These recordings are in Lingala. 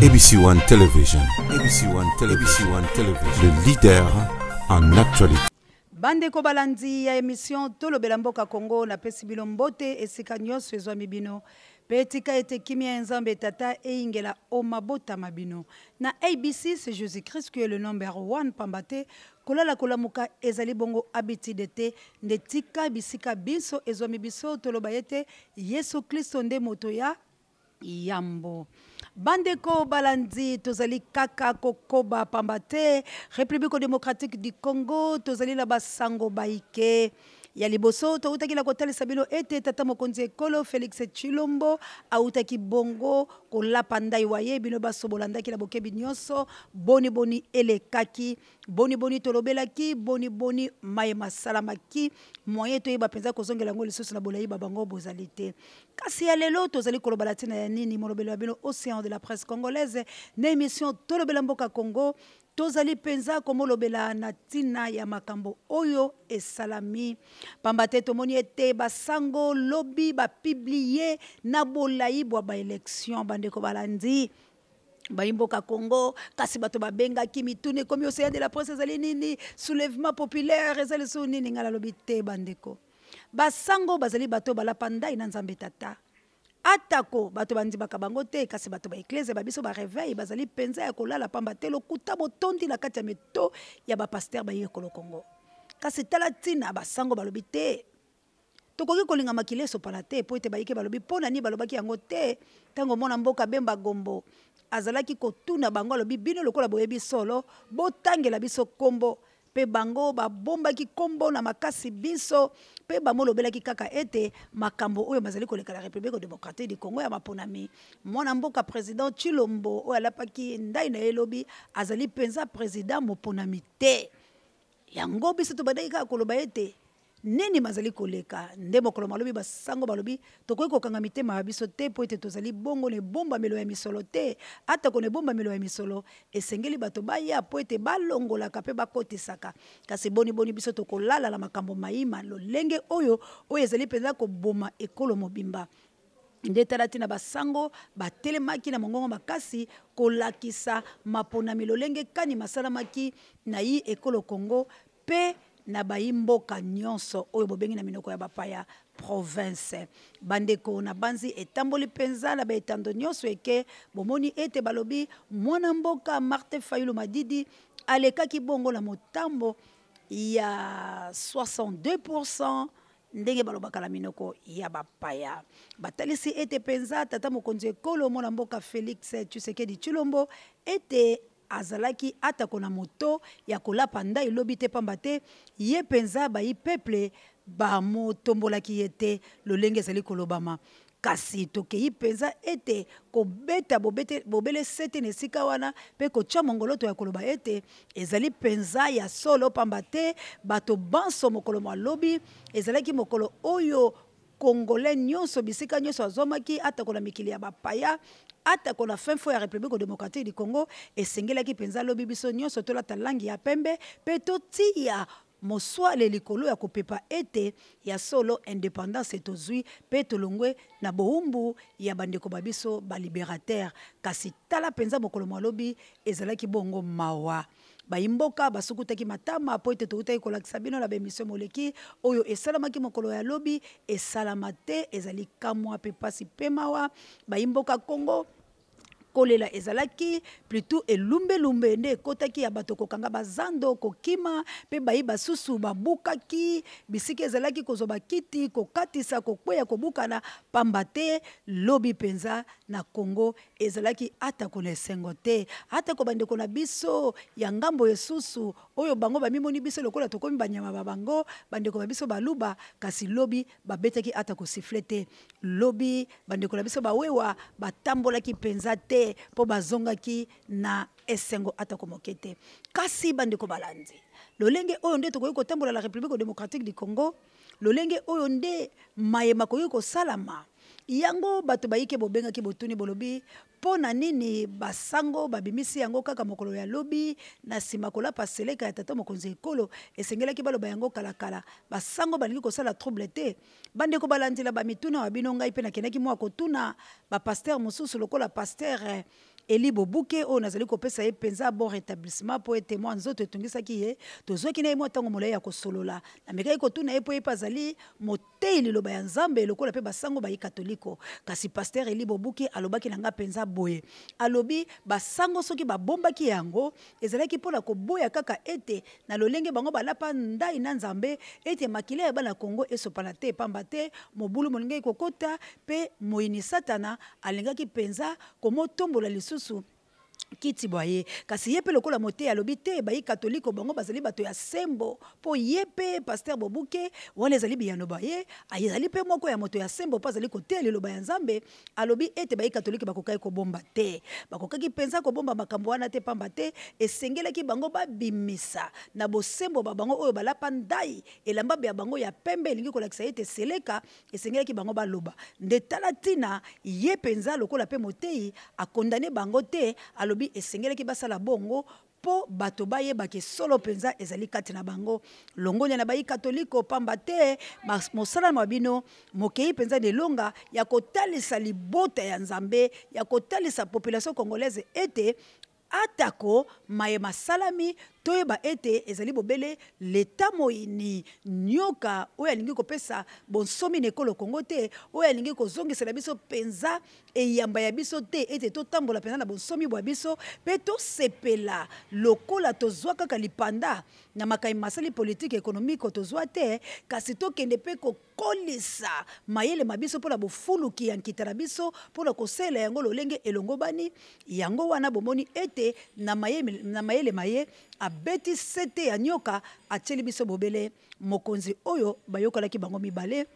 ABC One Television. ABC One Television. ABC One Television. Le leader en actualité. Bande ko balandi ya émission Tolobela Mboka Congo na pesi bilo mbote esika nyonso ezwa mibino. Petika ete kimia nzambe tata e ingela o mabota mabino. Na ABC c'est Jésus-Christ qui est le number 1 pambate. Kolala kolamuka ezali bongo habitude te ndetika bisika biso ezwa mibiso tolobayete Yesu Kristo nde moto ya Yambo. Bandeko balandi tozali kaka kokoba pambate République démocratique du Congo tozali la basango baike ya liboso to utaki la kotali sabilo ete tata mokonzi ekolo Félix Tshilombo autaki bongo kola pandai waye bino basobolanda ki la bokebi nyonso boni boni elekaki boni boni tolobelaki boni boni maye masalamaki moyen to yeba penza kozongela ngo lisusu na bolayi babango bozalite kasi ya lelo tozali kolobala tina ya nini molobelo bino océan de la presse congolaise na émission Tolobela Mboka Congo tozali penza komolobela na tina ya makambo oyo esalami pambate tomoni ete basango lobi ba publier na bolayi bwa ba élection bandeko balandi Baimboka Congo kasi bato babenga kimitune komi océan de la presse ezali nini soulèvement populaire ezali so nini ngala lobi te bandeko basango bazali bato balapanda ina nzambe tata atako bato bandi bakabango te kasi bato ba église ba biso ba réveil bazali penza ya kolala pamba te lokuta botondi na kati ya meto ya ba pasteur ba yekolo Congo kasi tala tina basango balobi te tokoki kolinga makile so pala te po ete bayike balobi pona ni balobaki yango te tango mona mboka bemba gombo azalaki kotuna bango alobi bino lokola boyebi solo botangela biso kombo pe bango babombaki kombo na makasi biso pe bamolobelaki kaka ete makambo oyo bazali koleka la République démocratique du Congo ya maponami mwana mboka président Tshilombo oyo alapaki ndai na elobi azali penza président moponami te yango biso to badai kaka koloba ete nini mazali koleka nde mokolo malobi basango balobi tokoki kokanga mitema ya biso te po ete tozali bongo ne bomba melo ya misolo te ata ko ne bomba melo ya misolo esengeli bato baya po ete balongolaka pe bakotisaka kasi boni boni biso tokolala na makambo mayima lolenge oyo ezali penza koboma ekolo mobimba nde tala tina basango batelemaki na mongongo makasi kolakisa maponami lolenge kani masalamaki na yi ekolo Congo pe na baimboka nyonso oyo bobengi na minoko ya bapaya province bandeko na banzi etamboli penza na baetando nyonso eke bomoni ete balobi mwana mboka Martin Fayulu Madidi alekaki bongo na motambo ya 62% ndenge balobaka na minoko ya bapaya batalisi ete penza tata mokonzi ekolo mwana mboka Félix Tshisekedi Tshilombo ete azalaki atako na moto ya kolapa ndai lobi te pamba te ye penza bayi peuple bamotombolaki ye te lolenge ezali kolobama kasi tokei penza ete kobeta bobele sete na esika wana mpe kotya mongoloto ya koloba ete ezali penza ya solo pamba te bato banso mokolo malobi ezalaki mokolo oyo Congolais nyonso bisika nyonso azomaki atako na mikili ya bapaya atako na fin fo ya République démocratique du Congo esengelaki penza lobi biso nyonso tolata langi ya pembe pe totia moswale likolo ya kopepa ete ya solo indépendance etozwi pe tolongwe na boumbu ya bandeko babiso balibérateur kasi tala penza mokolo malobi ezalaki bongo mawa baimboka basukutaki matama po ete toutaki kolakisa bino na bemission moleki oyo esalamaki mokolo ya lobi esalamate ezali kamwa pe pasi pe mawa baimboka Congo kolela ezalaki plutôt elumbe nde ekotaki ya bato kokanga bazando kokima pe bayi basusu babukaki bisika ezalaki kozwa kiti kokatisa kokweya kobukana pamba te lobi penza na Congo ezalaki ata kona esengo te ata ko bandeko na biso ya ngambo esusu oyo bango bamimoni biso lokola tokomi banyama babango bandeko na biso baluba kasi lobi babetaki ata ko siflete lobi bandeko na biso bawewa batambolaki penza te po bazongaki na esengo atako mokete kasi bandeko balandi lolenge oyo nde tokoki kotambola la République démocratique du Congo lolenge oyo nde mayema koki kosalama yango bato bayike bobengaki botuni bolobi pona nini basango babimisi yango kaka mokolo ya lobi na nsima kolapa seleka ya tata mokonzi ekolo esengelaki baloba yango kalakala basango balingi kosala trouble te bandeko balandila bamituna wa bino ngai mpe nakendaki mwa kotuna bapaster mosusu lokola paster Eli Bobuke o nazali kopesa ye penza bon rétablissement po ete mwa nzoto etungisaki ye tozwaki na ye mwa ntango molai ya kosolola namekaki kotuna ye po ye mpe azali motei liloba ya nzambe lokola mpe basango bayi katoliko kasi paster Eli Bobuke alobaki na nga penza boye alobi basango soki babombaki yango ezalaki mpona koboya kaka ete na lolenge bango balapa ndai na nzambe ete makila ya bana Kongo esopana te pamba te mobulu molingaki kokota mpe moyini satana alingaki penza komotombola lisusu kiti boye kasi yepe lokola mote alobi te bayi katoliko bango bazali bato ya sembo po yepe paster Bobuke wana ezali biyano baye ayezali pe moko ya moto ya sembo pa azali kote liloba ya nzambe alobi ete bayi katolike bakokaki kobomba te bakokaki penza kobomba makambo wana te pamba te esengelaki bango babimisa na bosembo bango oyo balapa ndai elamba ya bango ya pembe elingi kolakisa ete seleka esengelaki bango baloba nde tala tina ye penza lokola pe motei akondane bango te alobi esengelaki basala bongo po bato bayebaki solo penza ezali kati na bango longonya na bayi katoliko pamba te mosala na bino mokei penza de longa ya kotalisa libota ya nzambe ya kotalisa population congolaise ete atako maye masalami toyeba ete ezali bobele leta moyini nyoka oyo alingi kopesa bonsomi na ekolo Kongo te oyo alingi kozongisela biso penza eyamba ya biso te ete totambola penza na bonsomi bwa biso mpe tosepela lokola tozwa kaka lipanda na makai masali politike ekonomike tozwa te kasi tokende mpe kokolisa mayele mabiso mpona bofuluki ya nkita na biso mpona kosela yango lolenge elongo bani yango wana bomoni ete na mayele maye abeti sete ya nyoka atieli biso bobele mokonzi oyo bayokalaki bango mibale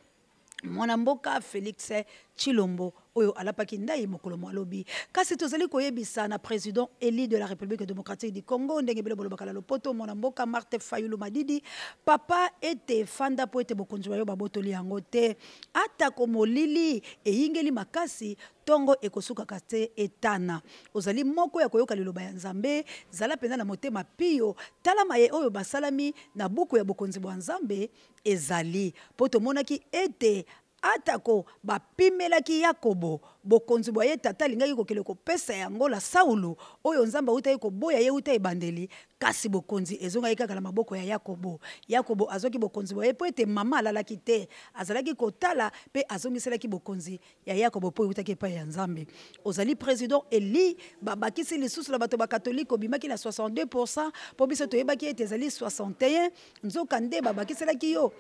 mwana mboka Félix Tshilombo oyo alapaki ndai mokolo mwalobi kasi tozali koyebisa na président élu de la République démocratique du Congo ndenge bele bolobaka la lopoto mwana mboka Martin Fayulu Madidi papa ete fanda po ete bokonzi bayo babotoli yango te atako molili eyingeli makasi tongo ekosukaka te etana ozali moko ya koyoka liloba ya nzambe zala penza na motema pio tala maye oyo basalami na buku ya bokonzi bwa nzambe ezali po tomonaki ete atako bapimelaki Yakobo bokonzi bwa ye tata alingaki kokele kopesa yango la Saulu oyo nzambe awutaki koboya ye uta ebandeli kasi bokonzi ezongaki kaka na maboko ya Yakobo azwaki bokonzi bwa ye po ete mama alalaki te azalaki kotala mpe azongiselaki bokonzi ya Yakobo po eutaki epai ya nzambe ozali président Eli babakisi lisusu na bato bakatolike obimaki na 62% po biso toyebaki ete ezali 61 nzoka nde babakiselaki yo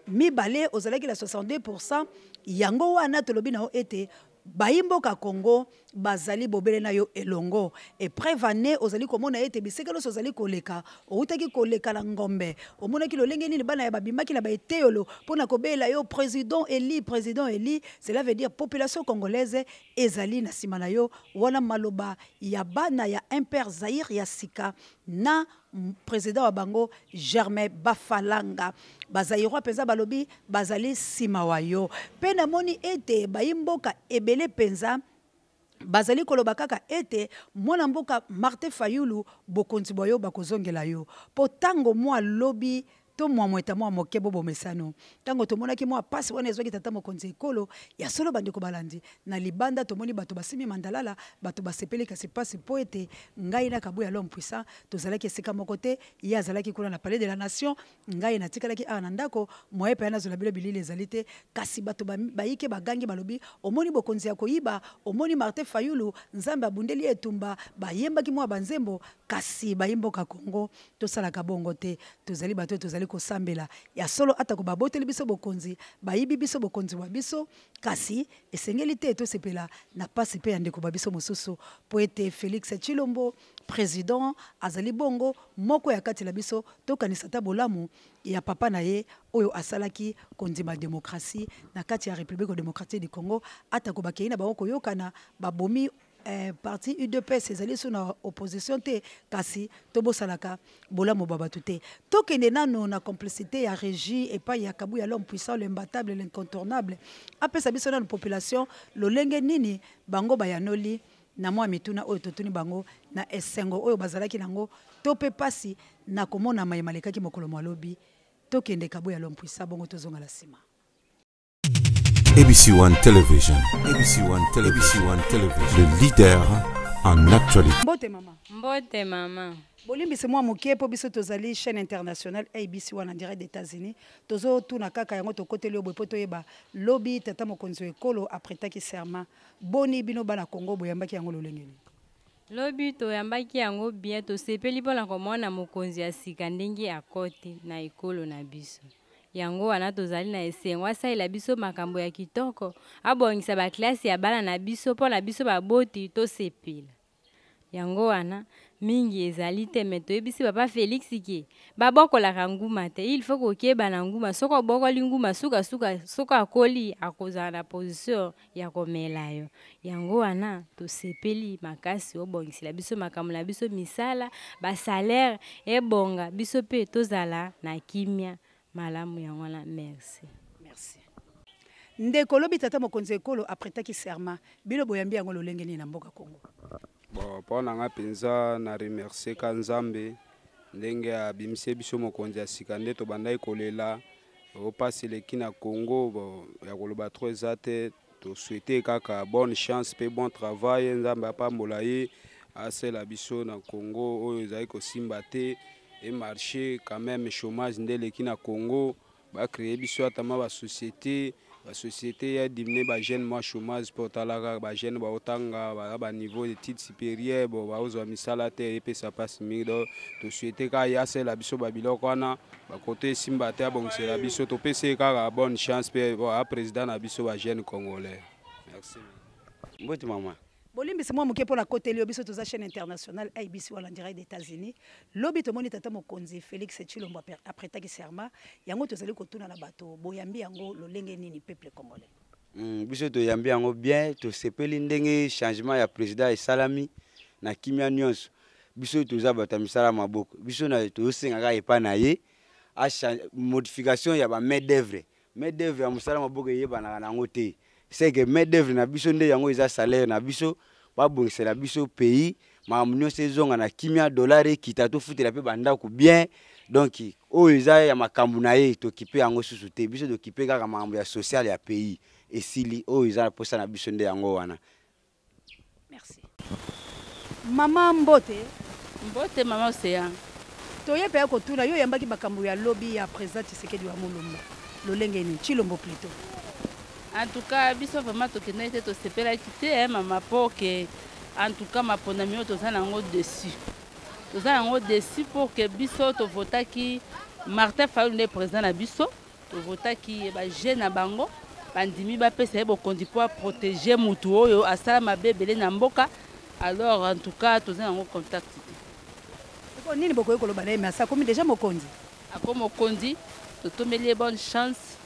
mibale ozalaki la 62% yango wana tolobi nao ete bayimboka Congo bazali bobele na yo elongo eprevane ozali komona ete bisekelo ozali koleka outaki koleka la ngombe omonaki lolenge nini bana ya babimaki na baeteyolo pona kobela yo président Eli cela veut dire population congolaise ezali na sima na yo wana maloba ya bana ya Imper Zaïre ya sika na président wa bango Germain Bafalanga bazairwa penza balobi bazali sima wa yo pe namoni ete bayimboka ebele penza bazali koloba kaka ete mwana mboka Martin Fayulu bokonzi bwa yo bakozongela yo po tango mwa lobi to mwa mweta mwa moke bobo mesano tango tomonaki mwa pasi wana ezwaki tata mokonzi ekolo ya solo bandeko balandi na libanda tomoni bato basimi mandalala bato basepeli kasi pasi po ete ngai na kabuya l'homme puissant tozalaki esika moko te ye azalaki kuna na palais de la nation ngai natikalaki awa na ndako moye pe nazola bilo bilili ezali te kasi bato bayike bagangi balobi omoni bokonzi ya koyiba omoni Martin Fayulu nzambe abundeli etumba bayembaki mwa banzembo kasi bayimboka Kongo tosalaka bongo te tozali bato tozali kosambela ya solo atako baboteli biso bokonzi bayibi biso bokonzi wa biso kasi esengeli te tosepela na pasi pe ya ndeko babiso mosusu po ete Félix Tshilombo président azali bongo moko ya kati la biso tokanisa ta bolamu ya papa na ye oyo asalaki kondima démocratie na kati ya République démocratique du Congo atako bakei na bango koyokana babomi parti UDPS ezali sous na opposition te kasi tobosalaka bolamu babatu te tokende nano na complicité ya régie et pas ya kabu ya l'homme puissant l'imbattable l'incontournable apesa biso na population lolenge nini bango bayanoli na mwa mituna oyo totuni bango na esengo oyo bazalaki nango to pe pasi na komona mayema lekaki mokolo mwalobi tokende kaboya lompuisa bongo tozonga la sima. ABC1 Television. ABC1 Television. Le leader en actualité. Mbote mama. Mbote mama. Bolimbisi mwa mukie po biso tozali chaîne internationale ABC1 en direct des États-Unis. Tozo tuna kaka yango to côté lio bopoto yeba lobby tata mokonzi ekolo après taki serment. Boni bino bana Congo boyambaki yango lolengeni. Lobby to yambaki yango bien to sepeli pona komona mokonzi ya sika ndenge akoti na ekolo na biso. Yango wana tozali na esengo asaila biso makambo ya kitoko abongisa ba classe ya bana na biso pona biso baboti to sepela. Yango wana mingi ezali te meto ebisi papa Félix ki babokola nguma te il faut kokeba na nguma soko bokoli nguma suka akoli akozala na position ya komela yo. Yango wana to sepeli makasi obongisila biso makambo na biso misala ba salaire ebonga biso pe tozala na kimia malamu yango na merci. Merci. Ndeko lobi tata mokonzi ekolo après taki serment bilo boyambi yango lolengeni na mboka Congo. Bon, pona nga penza na remercier ka Nzambe ndenge abimisi biso mokonzi ya sika nde to bandai kolela opasi leki na Congo bon ya koloba trop ezate to souhaiter kaka bonne chance pe bon travail Nzambe apambola ye asela biso na Congo oyo ezali kosimba te et marché quand même chômage nde leki na Congo ba créer biso atama ba société ya diminuer ba jeune moi chômage pour talaka ba jeune ba otanga ba niveau d'études supérieures bo ba ozo misala te et ça passe mido to souhaiter ka ya c'est la biso ba biloko wana ba côté simba te bon c'est la biso to pc ka bonne chance pe président na biso ba jeune congolais. Merci. Mbote mama. Bolimbisi mwa mukie pona côté lio biso toza chaîne internationale ABC1 en direct des États-Unis. Lobi tomoni tata mokonzi Félix Tshilombo après taki serment yango tozali kotuna na bato boyambi yango lolenge nini peuple congolais. Biso to yambi yango bien to sepeli ndenge changement ya président esalami na kimia nyonso. Biso toza bata misala maboko. Biso na to sengaka epa na ye a modification ya ba main d'œuvre. Main d'œuvre ya musala maboko yeba na nango te. C'est que main d'œuvre na biso nde yango eza salaire na biso ba bongisela biso pays ma munyo saison na kimia dollar kita to futela pe banda ku bien donc o eza ya makambu na ye to kipe yango susu te biso to kipe kaka makambu ya social ya pays esili o eza posa na biso nde yango wana. Merci. Mama Mbote. Mbote mama Océan. Toye pe ko tuna yo yambaki makambu ya lobby ya président Tshisekedi wa Mulumba. Lolenge ni Tshilombo plutôt. En tout cas, biso vraiment tokenda ete to sepela kité mama poke en tout cas ma ponamio to za nango dessus. To za nango dessus pour que biso to votaki Martin Fayulu le président na biso, to votaki ba jeune na bango, bandimi ba pesa bo kondi pour protéger mutu oyo asala mabebele na mboka. Alors en tout cas to za nango contact. Ko nini boko ko loba na mais ça comme déjà mokonzi. Ako mokonzi to tomeli bonne chance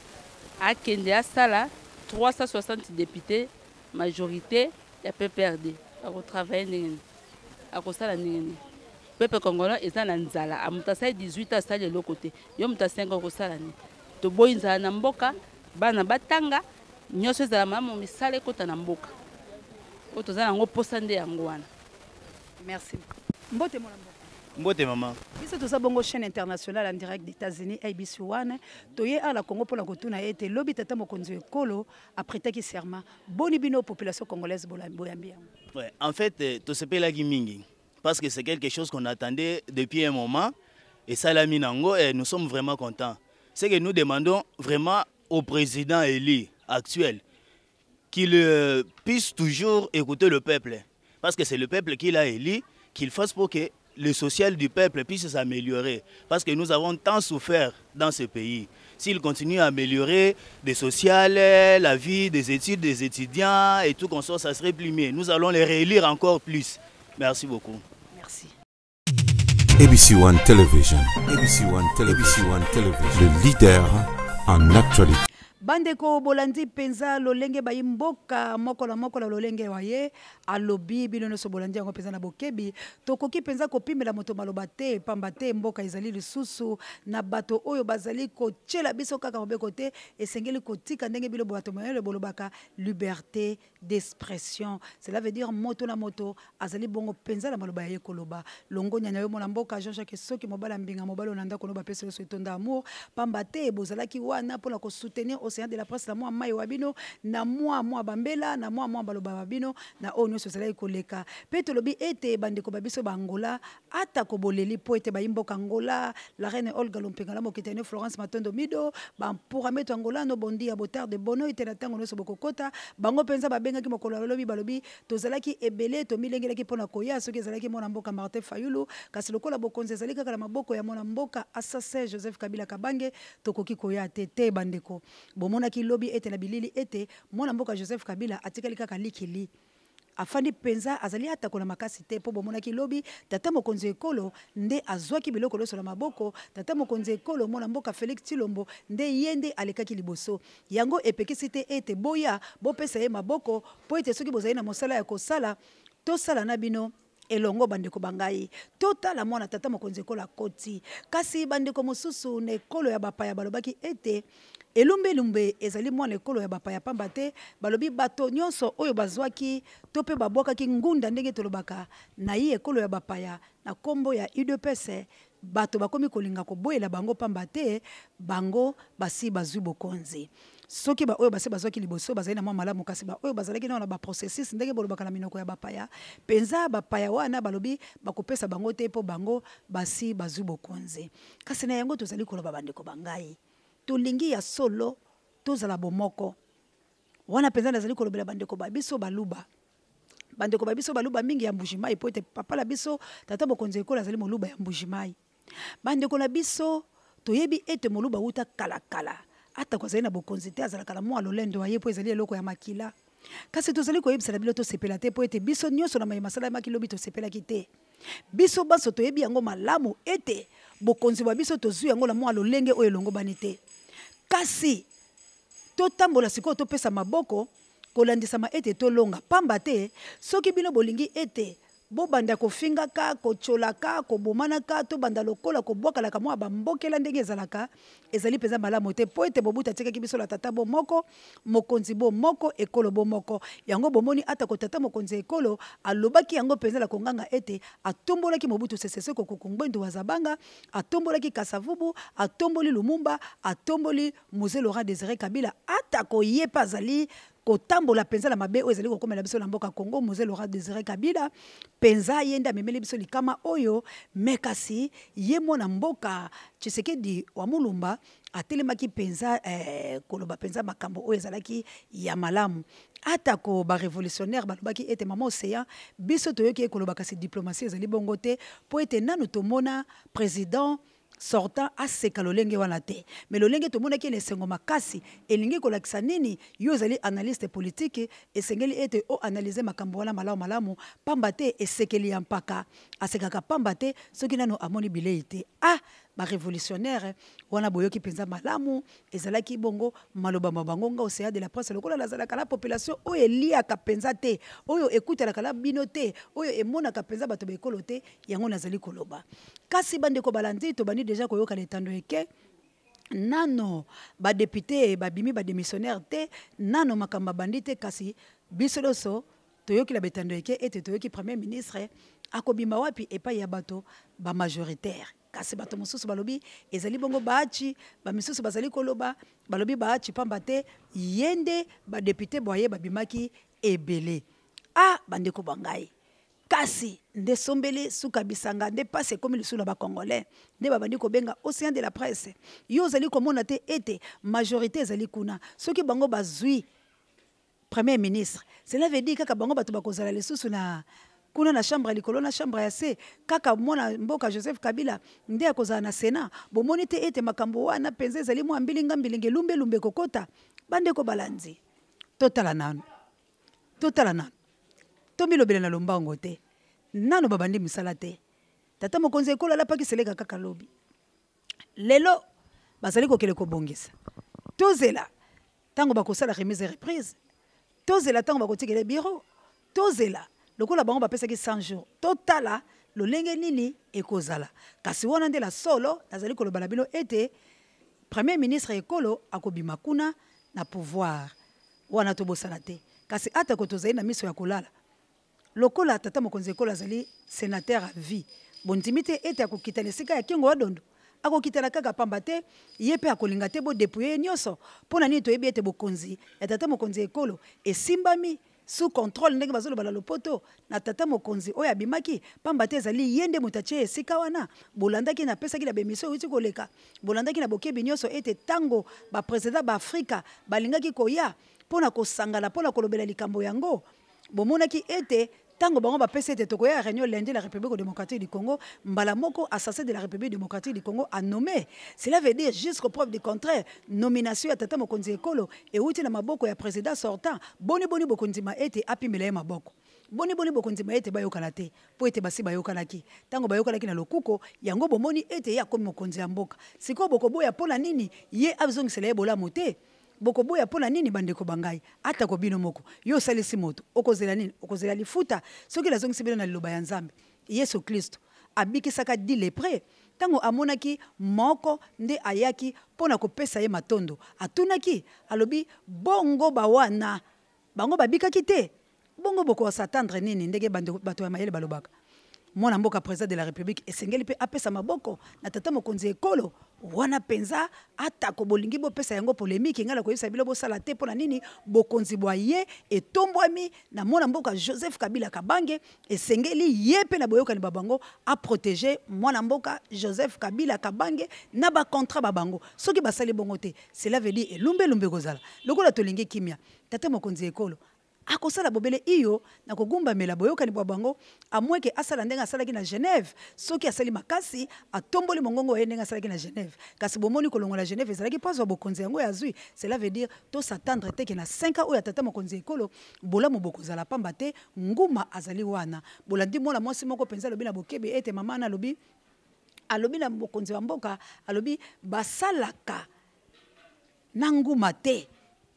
à kende asala 360 députés, majorité, la PPRD. À travailler, à causa de peuple congolais est en Nzala. À Moutassa 18 à de l'autre côté. Yom ta 5 ans ça l'année. To boy Nzala Namboka, Bana Batanga, Nyosé za maman misale kota Namboka. Otoza nango posande yangoana. Merci. Mbote mon amour. Mbote maman. Biso toza bongo chaîne internationale en direct des États-Unis ABC1 toye à la Congo pour la kotuna ete lobi tata mokonzi ekolo après taki serment boni bino population congolaise boyambi. Ouais, en fait to sepela mingi parce que c'est quelque chose qu'on attendait depuis un moment et ça l'a mis nango et nous sommes vraiment contents. C'est que nous demandons vraiment au président élu actuel qu'il puisse toujours écouter le peuple parce que c'est le peuple qui l'a élu, qu'il fasse pour que le social du peuple puisse s'améliorer. Parce que nous avons tant souffert dans ce pays. S'il continue à améliorer le social, la vie des études des étudiants et tout comme ça serait plus mieux. Nous allons les réélire encore plus. Merci beaucoup. Merci. ABC1 Television. ABC1 Television. Le leader en actualité. bandeko bolandi penza lolenge bayi mboka moko la lolenge waye alobi bino nyonso bolandi yango penza na bokebi tokoki penza kopimela moto maloba te pamba te mboka ezali lisusu na bato oyo bazali kotiela biso kaka mobeko te esengeli kotika ndenge bilo bato mayele bolobaka liberté d'expression. Cela veut dire moto na moto azali bongo penza la maloba ye koloba longo nyanya yo mona mboka Jean-Jacques Soki mobala mbinga mobala onanda konoba pese so etonda amour pamba te bozalaki wana pona ko soutenir Océan de la presse na moi mai wabino na moi bambela na moi baloba babino na onyo sozalaki koleka pe tolobi ete bandeko babiso ba Angola ata ko boleli po ete bayimboka Angola la reine Olga Lompenga la mokitene Florence Matondo Mido ba pour mettre Angola no bondi ya botar de bono ete na tango no so bokokota bango penza babenga ki mokolo lobi balobi tozalaki ebele to milengelaki pona koya soki ezalaki mona mboka Martin Fayulu kasi lokola bokonze ezali kaka na maboko ya mona mboka assassin Joseph Kabila Kabange tokoki koya te bandeko bomonaki lobi ete na bilili ete mwana mboka Joseph Kabila atikali kaka likili afandi penza azali atako na makasi te po bomonaki lobi tata mokonzi ekolo nde azwaki biloko loso na maboko tata mokonzi ekolo mwana mboka Félix Tshilombo nde yende alekaki liboso yango epekisi te ete boya bopesa ye maboko po ete soki bozali na mosala ya kosala tosala na bino elongo bandeko bangai totala mwana tata mokonzi ekolo akoti kasi bandeko mosusu na ekolo ya bapaya balobaki ete elumbe ezali mwana ekolo ya bapaya pamba te balobi bato nyonso oyo bazwaki to pe babwakaki ngunda ndenge tolobaka na ye ekolo ya bapaya na kombo ya UDPS bato bakomi kolinga koboyela bango pamba te bango basi bazwi bokonzi soki ba oyo basi bazwaki liboso bazali na mwa malamu kasi ba oyo bazalaki na ba processus ndenge bolobaka na minoko ya bapaya penza bapaya wana balobi bakopesa bango te po bango basi bazwi bokonzi kasi na yango tozali koloba bandeko bangai tolingi ya solo tozala bomoko wana penza nazali kolobela bandeko babiso baluba bandeko babiso baluba mingi ya mbujimai po ete papa la biso tata bokonzi ekolo azali moluba ya mbujimai bandeko na biso toyebi ete moluba uta kala ata kozali na bokonzi te azalaka na mwa lolendo aye po ezali eloko ya makila kasi tozali koyebisa na bilo tosepela te po ete biso nyonso na mai masala ya makilobi tosepelaki te biso baso toyebi yango malamu ete bokonzi bwa biso tozwi yango na mwa lolenge oyo elongo bani te kasi totambola sikoyo topesa maboko kolandisama ete tolonga pamba te soki bino bolingi ete bobanda kofingaka kocholaka kobomanaka to banda lokola kobwakalaka mwa bambokela ndenge ezalaka ezali penza malamu te po ete bobuta tikaki biso la tata bo moko mokonzi bo moko ekolo bo moko yango bomoni ata ko tata mokonzi ekolo alobaki yango penza la konganga ete atombolaki mobutu sesese ko kokungbendu wazabanga atombolaki Kasavubu atomboli Lumumba atomboli Mzee Laurent Désiré Kabila ata ko yepa zali kotambola penza la mabe oyo ezali kokomela biso na mboka Congo Mzee Laurent Désiré Kabila penza yenda memeli biso likama oyo mekasi ye mwana mboka Tshisekedi wa Mulumba atelemaki penza koloba penza makambo oyo ezalaki ya malamu atako ba révolutionnaire balobaki ete mama Océan biso toyoki koloba kasi diplomatie ezali bongo te po ete nanu tomona président sortant aseka lolenge wana te mais lolenge tomonaki esengo makasi elingi kolakisa nini yo ezali analyste politique esengeli ete o analyser makambo wana malamu pamba te esekeli ya mpaka asekaka pamba te soki nano amoni bilei te ba révolutionnaire wana boyoki penza malamu ezalaki bongo maloba mabango nga Océan de la presse lokola lazalaka la population oyo eliaka penza te oyo ekutelaka la bino te oyo emonaka penza bato bekolo te yango nazali koloba kasi bandeko balandi to bani déjà koyoka letando eke nano ba député babimi ba démissionnaire te nano makamba bandite kasi biso loso toyoki la betando eke ete toyoki premier ministre akobima wapi epai ya bato ba majoritaire kasi bato mosusu balobi ezali bongo baachi ba misusu bazali koloba balobi baachi pamba te yende ba député boye babimaki ebele bandeko bangai kasi nde sombele suka bisanga nde passe comme le sous ba congolais nde babandi ko benga Océan de la presse yo zali komona te ete majorité ezali kuna soki bango bazui premier ministre cela veut dire kaka bango bato bakozala lisusu na kuna na chambre likolo na chambre ya se kaka mwana mboka Joseph Kabila nde akozala na Sénat bomoni te ete makambo wana penza ezali mwa mbilinga lumbe kokota bandeko balanzi totala nano tomilobela na lombango te nano babandi misala te tata mokonzi ekolo alapaki seleka kaka lobi lelo bazali kokele kobongisa tozela tango bakosala remise et reprise tozela tango bakotikela bureau tozela lokola bango bapesaki 100 jours totala lolenge nini ekozala kasi wana nde la solo nazali koloba na bino ete premier ministre ekolo akobima kuna na pouvoir wana tobosana te kasi atako tozali na miso ya kolala lokola tata mokonzi ekolo azali sénateur à vie bondimi te ete akokita lesika ya kingo wadondo akokitana kaka pamba te ye mpe akolinga te bodeploye nyonso mpo na nini toyebi ete bokonzi ya tata mokonzi ekolo esimbami sous contrôle ndenge bazoloba na lopoto na tata mokonzi oyo abimaki pamba te ezali ye nde moto atie esika wana bolandaki na pesaki na bemission euti koleka bolandaki na bokebi nyonso ete tango baprésident baafrika balingaki koya mpo na kosangana mpo na kolobela likambo yango bomonaki ete tango bango bapesi ete tokoya réunion lundi la République démocratique du Congo mbala moko assassin de la République démocratique du Congo a nommé. Cela veut dire jusqu'au preuve du contraire nomination ya tata mokonzi ekolo euti na maboko ya président sortant boni bokondima ete apimela ye maboko boni bokondima ete bayokana te po ete basi bayokanaki tango bayokanaki na lokuko yango bomoni ete ya komi mokonzi ya mboka siko bokoboya mpona nini ye abzongisela ye bolamu te bokoboya mpona nini bandeko bangai ata ko bino moko yo salisi moto okozela nini okozela lifuta soki lazongisi bino na liloba ya Nzambe Yesu Kristo abikisaka di lepre tango amonaki moko nde ayaki mpona kopesa ye matondo atunaki alobi bongo bawana bango babikaki te bongo boko s'attendre nini ndenge bato ya mayele balobaka mwana mboka président de la République esengeli pe apesa maboko na tata mokonzi ekolo wana penza atako bolingi bopesa yango polémique ngala koyebisa bilo bosala te mpona nini bokonzi bwa ye etombwami na mwana mboka Joseph Kabila Kabange esengeli ye pe na boyokani babango a protéger mwana mboka Joseph Kabila Kabange na ba contrat babango soki basali bongo te cela veut dire elumbe kozala lokola tolingi kimia tata mokonzi ekolo akosala bobele iyo na kogumba mela boyokani bwa bango amweke asala ndenga asalaki na Genève soki asali makasi atomboli mongongo ye ndenga asalaki na Genève kasi bomoni kolongola Genève ezalaki paswa bokonzi yango ya zui cela veut dire to s'attendre te ke na 5 ans oyo tata mokonzi ekolo bolamu bokozala pamba te nguma azali wana bolandi mwana mwasi moko penza alobi na bokebe ete mama na alobi na mokonzi wa mboka alobi basalaka na nguma te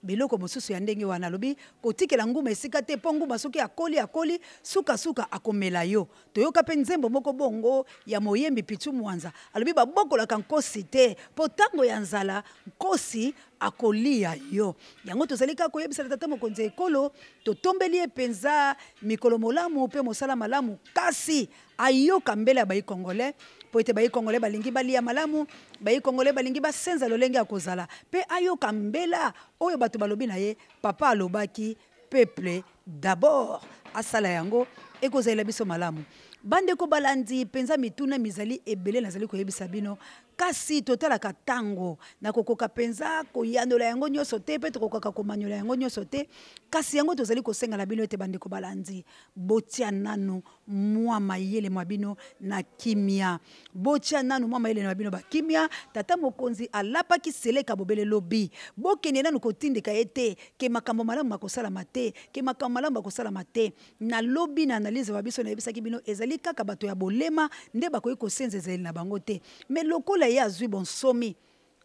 biloko mosusu ya ndenge wana lobi kotikela nguma esika te po nguma soki akoli suka akomela yo toyoka pe nzembo moko bongo ya moyembi Pichu Mwanza alobi babokolaka nkosi te po tango ya nzala nkosi akolia yo yango tozali kaka koyebisa tata mokonzi ekolo totombeli ye penza mikolo molamu pe mosala malamu kasi ayoka mbele ya bayi congolais po ete bayi congolais balingi balia malamu bayi congolais balingi basenza lolenge ya kozala pe ayoka mbela oyo bato balobi na ye papa alobaki peuple d'abord asala yango ekozala biso malamu bandeko balandi penza mituna mizali ebele nazali koyebisa bino kasi totalaka tango na kokoka penza koyandola yango nyonso te pe tokoka komanyola yango nyonso te kasi yango tozali kosenga na bino ete bandeko balandi botia nanu mwa mayele mwa bino na kimia botia nanu mwa mayele na bino ba kimia tata mokonzi alapaki seleka bobele lobi bokende nanu kotindika ete ke makambo malamu makosala mate ke makambo malamu bakosala mate na lobi na analyse wa biso na yebisaki bino ezali kaka bato ya bolema nde bakoki kosenza ezali na bango te mais lokola ye azwi bonsomi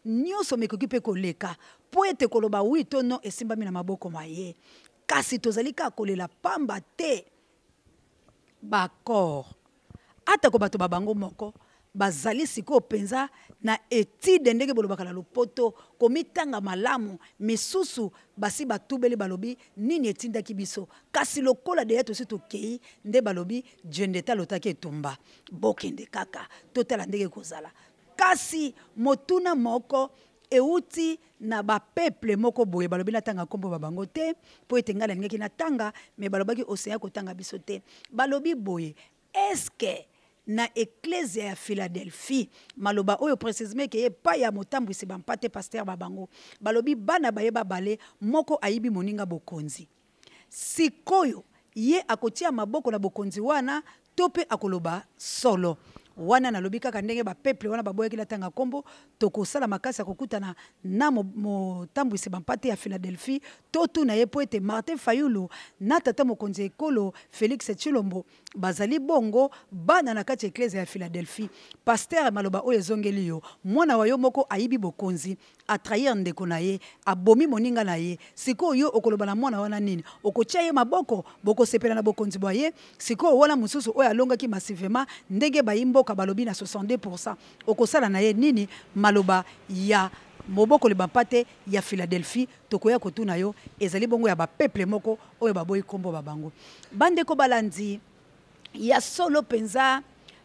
nyonso mekoki mpe koleka po ete koloba wi to no esimbami na maboko maye kasi tozali kaka kolela pamba te bakor atako bato babango moko bazali sikoyo penza na etide ndenge bolobaka na lopoto komitanga malamu misusu basi batubeli balobi nini etindaki biso kasi lokola deya tosi tokei nde balobi jendeta lotaki etumba bokende kaka totala ndenge kozala kasi motuna moko euti na bapeple moko boye balobi natanga kombo babango te po ete ngai nalingaki natanga me balobaki oseya kotanga biso te balobi boye eske na ecclesia ya Philadelphie maloba oyo précisément ke ye pa ya motambwisi bampate pasteur babango balobi bana bayeba bale moko ayibi moninga bokonzi sikoyo ye akotia maboko na bokonzi wana tope akoloba solo wana nalobi kaka ndenge ba peuple wana baboyaki latanga kombo tokosala makasi ya kokutana na motambwisi bampate ya Philadelphie totu na ye po ete Martin Fayulu na tata mokonzi ekolo Félix Tshilombo bazali bongo bana na kati eklezia ya Philadelphie. Pasteur maloba oyo ezongeli yo mwana wa yo moko ayibi bokonzi atrahir ndeko na ye abomi moninga na ye siko yo okoloba na mwana wana nini okotia ye maboko bokosepela na bokonzi bwa ye siko wana mususu oyo alongaki massivement ndenge bayimboka balobi na 62% okosala na ye nini maloba ya moboko le bampate ya Philadelphie tokoya kotuna yo ezali bongo ya ba peuple moko oyo baboyi kombo babango bandeko balandi ya solo penza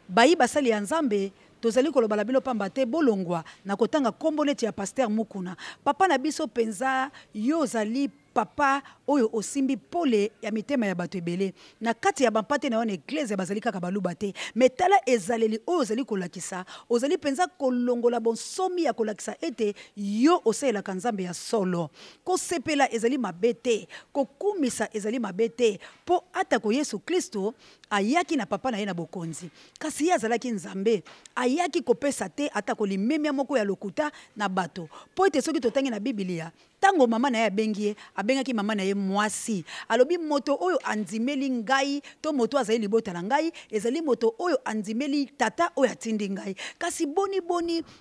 bayi basali ya nzambe tozali kolobala bino pamba te bolongwa na kotanga kombo neti ya Pasteur Mukuna papa na biso penza yo zali papa oyo osimbi pole ya mitema ya bato ebele na kati ya bampate na yo na eglise bazali kaka baluba te metala ezaleli oyo ozali kolakisa ozali penza kolongola bonsomi ya kolakisa ete yo osalelaka nzambe ya solo kosepela ezali mabe te kokumisa ezali mabe te mpo atako Yesu Kristo ayaki na papa na ye na bokonzi kasi ye azalaki nzambe ayaki kopesa te atako limemia moko ya lokuta na bato mpo ete soki totangi na Biblia tango mama na ye abengi ye abengaki mama na ye mwasi alobi moto oyo andimeli ngai to moto azali libota na ngai ezali moto oyo andimeli tata oyo atindi ngai kasi boni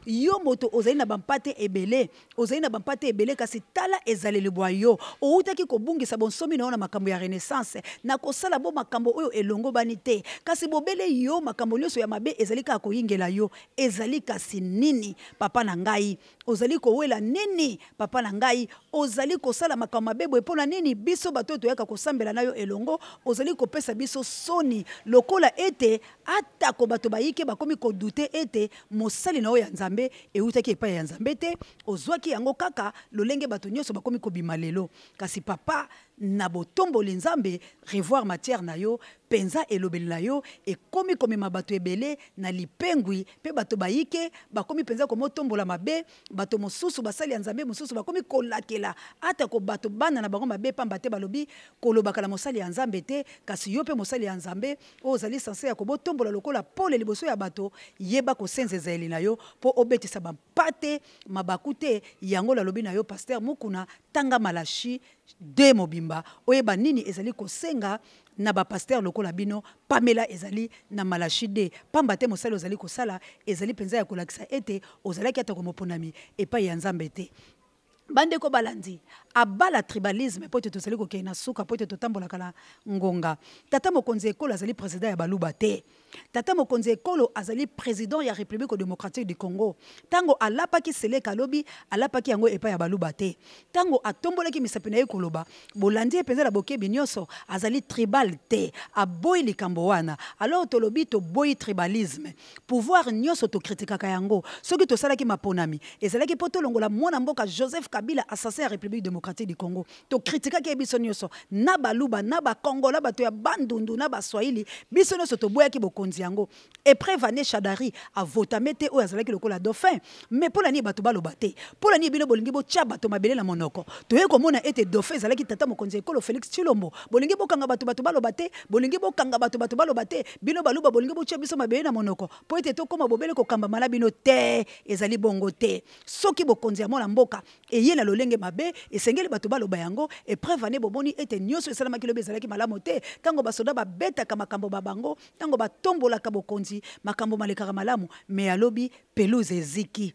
yo moto ozali na bampate ebele kasi tala ezaleli bwa yo outaki kobungisa bonsomi na yo na makambo ya renaissance na kosala bo makambo oyo elongo bani te kasi bobele yo makambo nyonso ya mabe ezali kaka koyingela yo ezali kasi nini papa na ngai ozali kowela nini papa na ngai ozali kosala makambo mabe boye mpona nini biso bato toyaka kosambela na yo elongo ozali kopesa biso soni lokola ete atako bato bayike bakomi kodute ete mosali na yo ya nzambe eutaki epai ya nzambe te ozwaki yango kaka lolenge bato nyonso bakomi kobima lelo kasi papa na botomboli nzambe revoir matière na yo penza elobeli na yo ekomi komema bato ebele na lipengwi pe bato bayike bakomi penza komotombola mabe bato mosusu basali ya nzambe mosusu bakomi kolakela atako bato bana na bango mabe pamba te balobi kolobaka na mosali ya nzambe te kasi yo pe mosali ya nzambe oyo ozali sanse ya kobotombola lokola pole liboso ya bato yeba kosenza ezali na yo mpo obetisa bampate mabaku te yango lalobi na yo Pasteur Mukuna tanga malashi de mobimba oyeba nini ezali kosenga na ba pasteur lokola bino pamela ezali na malashi de pamba te mosali ozali kosala ezali penza ya kolakisa ete ozalaki ata komoponami epai ya nzambe te bandeko balandi abala tribalisme po ete tozali kokei na suka po ete totambolaka na ngonga tata mokonzi ekolo azali président ya baluba te tata mokonzi ekolo azali président ya République démocratique du Congo tango alapaki seleka alobi alapaki yango epai ya baluba te tango atombolaki misapi na ye koloba bolandi epenza na bokebi nyonso azali tribal te aboyi likambo wana alors tolobi toboyi tribalisme pouvoir nyonso tokritikaka yango soki tosalaki maponami ezalaki po tolongola mwana mboka Joseph Kabila assassin ya République démocratique du Congo to kritikaki ye biso nyonso na baluba na bakongola bato ya bandundu na baswahili biso nyonso toboyaki bokonzi yango epre Vané Chadari avotame te oyo azalaki lokola dauphin mais mpola nini bato baloba te mpola nini bino bolingi botia bato mabele na monoko toye komona ete dauphin ezalaki tata mokonzi ekolo Félix Tshilombo bolingi bokanga bato baloba te bolingi bokanga bato baloba te bino baluba bolingi botia biso mabele na monoko po ete tokoma bobele kokamba mala bino te ezali bongo te soki bokonzi ya mwana mboka eye na lolenge mabe esengeli bato baloba yango epre Vané boboni ete nyonso esalamaki lobi ezalaki malamu te tango basoda babetaka makambo babango tango batombolaka bokonzi makambo malekaka malamu me alobi pelouse eziki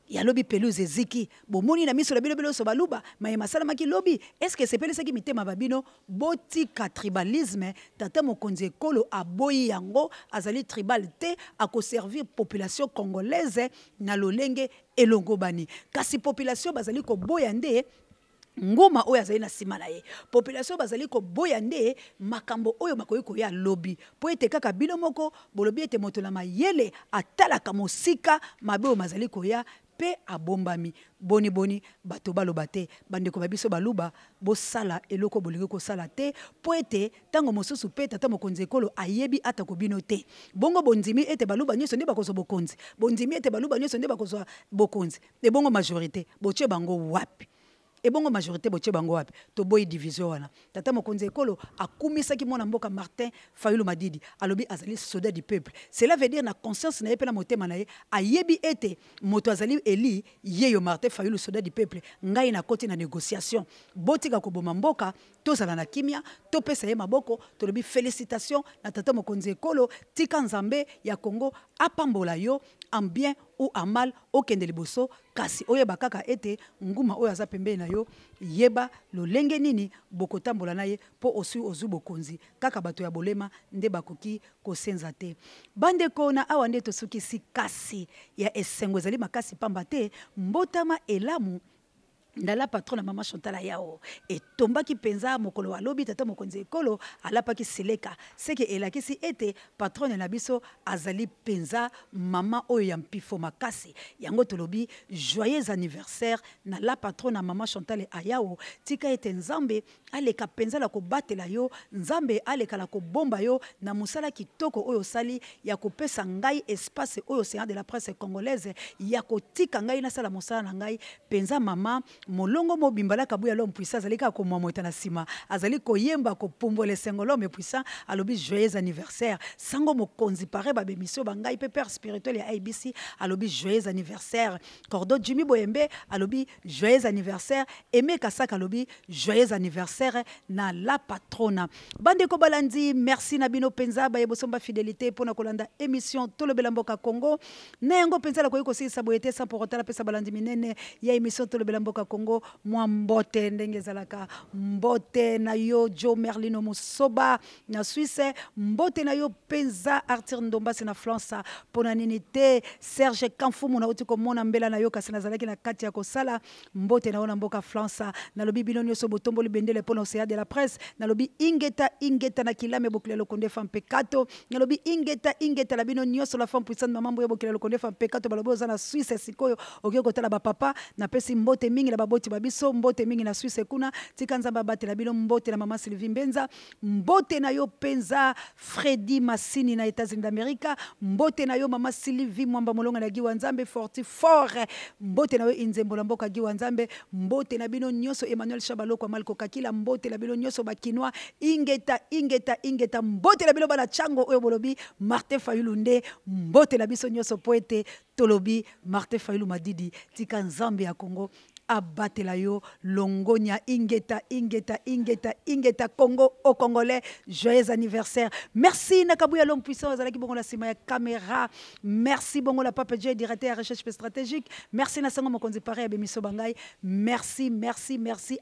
yalobi pelouse eziki bomoni na miso na bino biloso baluba maye masalamaki lobi est-ce que sepelisaki mitema babino botika tribalisme tata mokonzi ekolo aboyi yango azali tribal te akoservir population congolaise na lolenge elongo bani kasi population bazali koboya nde ngoma oyo azali na sima na ye population bazali koboya nde makambo oyo bakoki koya lobi po ete kaka bino moko bolobi ete moto na mayele atalaka mosika mabe oyo mazali koya pe abombami boni bato baloba te bandeko babiso baluba bosala eloko bolingi kosala te po ete tango mosusu pe tata mokonzi ekolo ayebi atako bino te bongo bondimi ete baluba nyonso nde bakozwa bokonzi bondimi ete baluba nyonso nde bakozwa bokonzi ebongo majorité botie bango wapi et bongo majorité boche bango wapi to boy division wana tata mokonzi ekolo akumisaki mwana mboka Martin Fayulu Madidi alobi azali soldat du peuple. Cela veut dire na conscience na ye pe na motema na ye ayebi ete moto azali eli yeyo Martin Fayulu soldat du peuple ngai na koti na négociation botika koboma mboka tozala na kimia topesa ye maboko tolobi félicitations na tata mokonzi ekolo tika nzambe ya Congo apambola yo en bien ou en mal okende liboso kasi oyeba kaka ete nguma oyo aza pembeni na yo yeba lolenge nini bokotambola na ye po ozu bokonzi kaka bato ya bolema nde bakoki kosenza te bandeko na awa nde tosukisi kasi ya esengo ezali makasi pamba te mbotama elamu ndala patron na mama Chantal Ayao et tombaki penza mokolo alobi tata mokonzi ekolo alapaki seleka seke elakisi ete patron na biso azali penza mama oyo ya mpifo makasi yango tolobi joyeux anniversaire na la patron na mama Chantal Ayao tika ete nzambe aleka penza la ko batela yo nzambe aleka la ko bomba yo na musala kitoko oyo sali ya ko pesa ngai espace oyo Sénat de la presse congolaise ya ko tika ngai na sala musala na ngai penza mama molongo mobimbala kabuya l'homme puissant azali ka ko momota na sima azali ko yemba ko pombola sengo l'homme puissant alobi joyeux anniversaire sango mokonzi pare ba bemisio bangai pe père spirituel ya ABC alobi joyeux anniversaire Cordo Jimmy Boyembe alobi joyeux anniversaire Aimé Kasaka alobi joyeux anniversaire na la patrona bandeko balandi merci na bino penza ba yebosomba fidélité pona kolanda émission Tolobela Mboka Congo na yango penza la koyiko sisa boyete sans pour autant la pesa balandi minene ya émission Tolobela Mboka Congo mwa mbote ndenge zalaka mbote na yo Joe Merlino Musoba na Suisse mbote na yo penza Arthur Ndomba na France pona nini te Serge Kamfumu na utiko mona mbela na yo kasi na zalaki na kati ya kosala mbote na ona mboka France na lobi bino nyoso botomboli bendele pona Sénat de la presse na lobi ingeta na kilame bokile lokonde fam pekato na lobi ingeta la bino nyoso la femme puissante maman boye bokile lokonde fam pekato balobi oza na Suisse sikoyo okyo kotala ba papa na pesi mbote mingi la baboti babiso mbote mingi na Suisse kuna tika nzamba batela bino mbote na mama Sylvie Mbenza mbote na yo penza Freddy Massini na États-Unis d'Amérique mbote na yo mama Sylvie mwamba molonga na giwa nzambe fortifort mbote na yo inzembo la mboka giwa nzambe mbote na bino nyoso Emmanuel Chabaloko Malko Kakila mbote na bino nyoso bakinwa ingeta mbote na bino bana chango oyo bolobi Martin Fayulu nde mbote na biso nyoso poete tolobi Martin Fayulu Madidi tika nzambe ya Congo abatela yo longonia ingeta Congo au Congolais joyeux anniversaire merci Nakabuya l'homme puissant azalaki bongo la sima ya caméra merci bongo la Papa J directeur de recherche stratégique merci na sango mokonzi pare ya bemiso bangai merci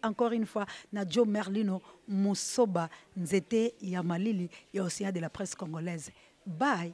encore une fois na Joe Merlino Musoba nzete ya malili ya Sénat de la presse congolaise bye.